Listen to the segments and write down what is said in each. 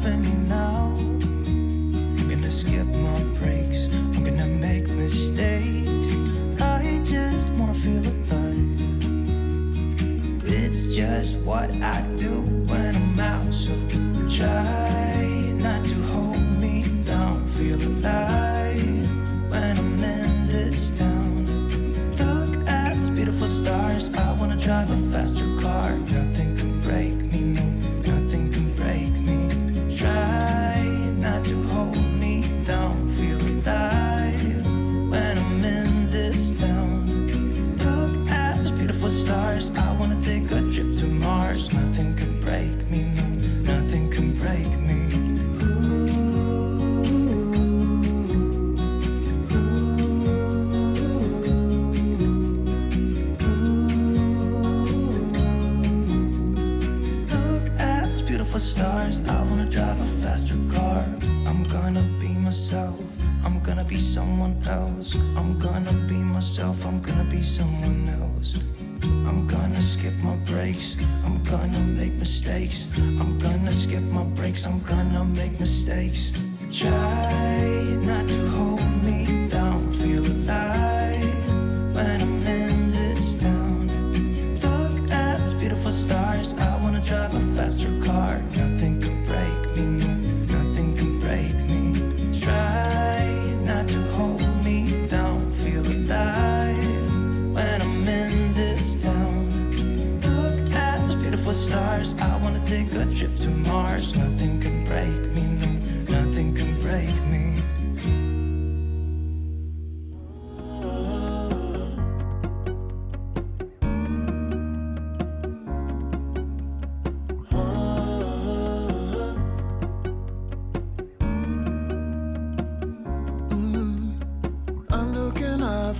stopping me now. I'm gonna skip my breaks, I'm gonna make mistakes. I just wanna feel alive. It's just what I do when I'm out, so try not to hold me down. Feel alive when I'm in this town. Look at these beautiful stars, I wanna drive a faster car. Nothing can break me, no, nothing can break me. Try not to hold me down. Feel alive when I'm in this town. Look at these beautiful stars, I wanna take a trip to Mars. Nothing can break me, no, nothing can break me. Stars, I wanna drive a faster car. I'm gonna be myself, I'm gonna be someone else. I'm gonna be myself, I'm gonna be someone else. I'm gonna skip my breaks, I'm gonna make mistakes. I'm gonna skip my breaks, I'm gonna make mistakes. Try not to hold me down. Feel alive when I'm in this town. Look at these beautiful stars, I wanna drive a faster car. Nothing can break me, no, nothing can break me. Try not to hold me down. Feel alive when I'm in this town. Look at these beautiful stars, I wanna take a trip to Mars. Nothing can break me, no, nothing can break me.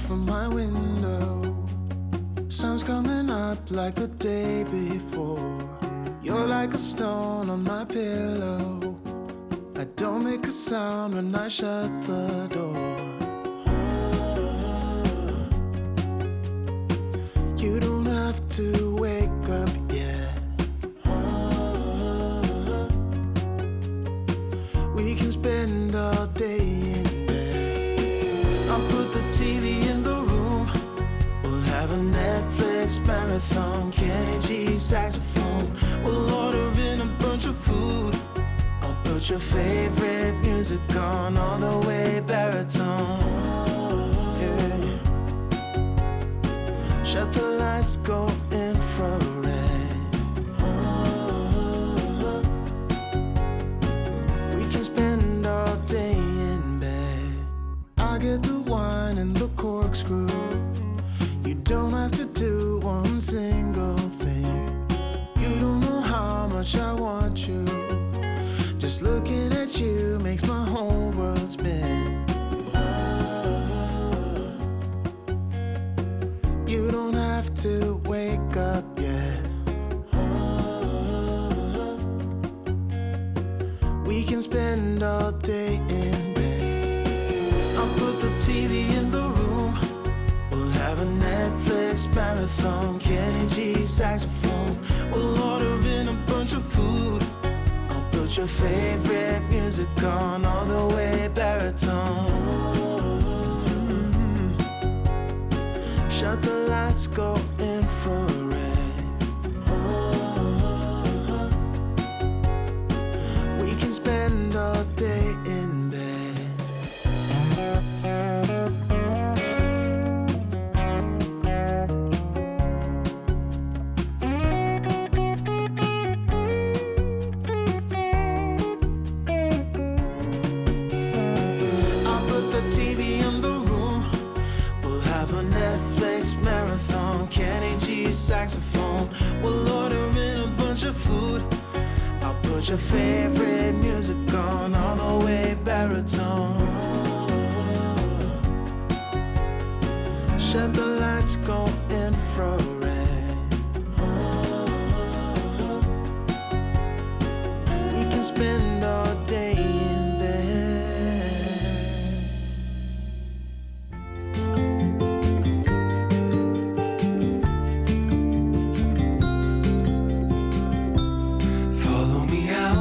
From my window, sun's coming up like the day before. You're like a stone on my pillow. I don't make a sound when I shut the door. You don't have to wake up yet. We can spend all day in bed. I'll put the TV in the room. We'll have a Netflix marathon. Kenny G saxophone. We'll order in a bunch of food. I'll put your favorite music on all the way baritone. Yeah. Shut the lights, go infrared. We can spend all day in bed. I get the wine and the corkscrew. You don't have to do one single thing. You don't know how much I want you. Just looking at you makes my whole world spin. You don't have to wake up yet. We can spend all day in bed. I'll put the TV in the room. We'll have a Netflix marathon. Kenny G saxophone. We'll order in a bunch of food. I'll put your favorite music on all the way baritone. Shut the lights, go infrared. We can spend all day in bed. I'll put the TV in the room. We'll have a Netflix marathon. Kenny G saxophone. We'll order in a bunch of food. I'll put your favorite music on all the way baritone. Shut the lights, go infrared. We can spend all day in bed. Follow me out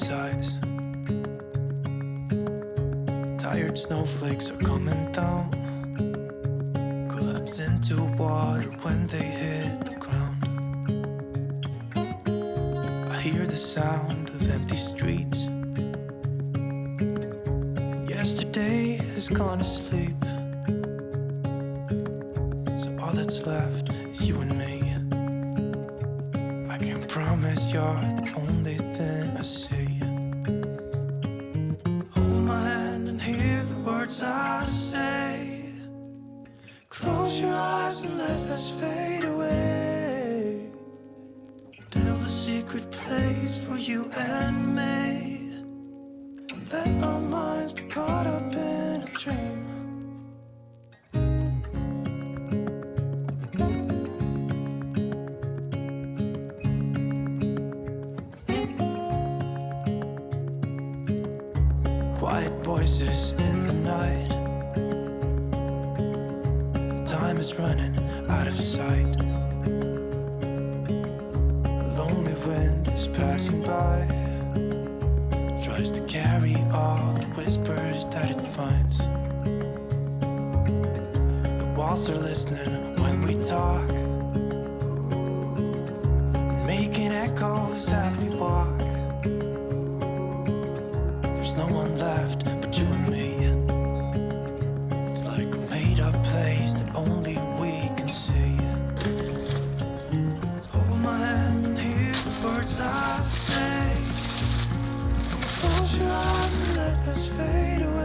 size. Tired snowflakes are coming down, collapse into water when they hit the ground. I hear the sound of empty streets. Yesterday has gone to sleep, so all that's left is you and me. I can't promise you're the only thing I see. Hold my hand and hear the words I say. Close your eyes and let us fade away. Build a secret place for you and me. Let our minds be caught up in a dream. Quiet voices in the night. Time is running out of sight. A lonely wind is passing by, tries to carry all the whispers that it finds. The walls are listening when we talk, making echoes as we walk. There's no one left but you and me. It's like a made-up place that only we can see. Hold my hand and hear the words I say. Close your eyes and let us fade away.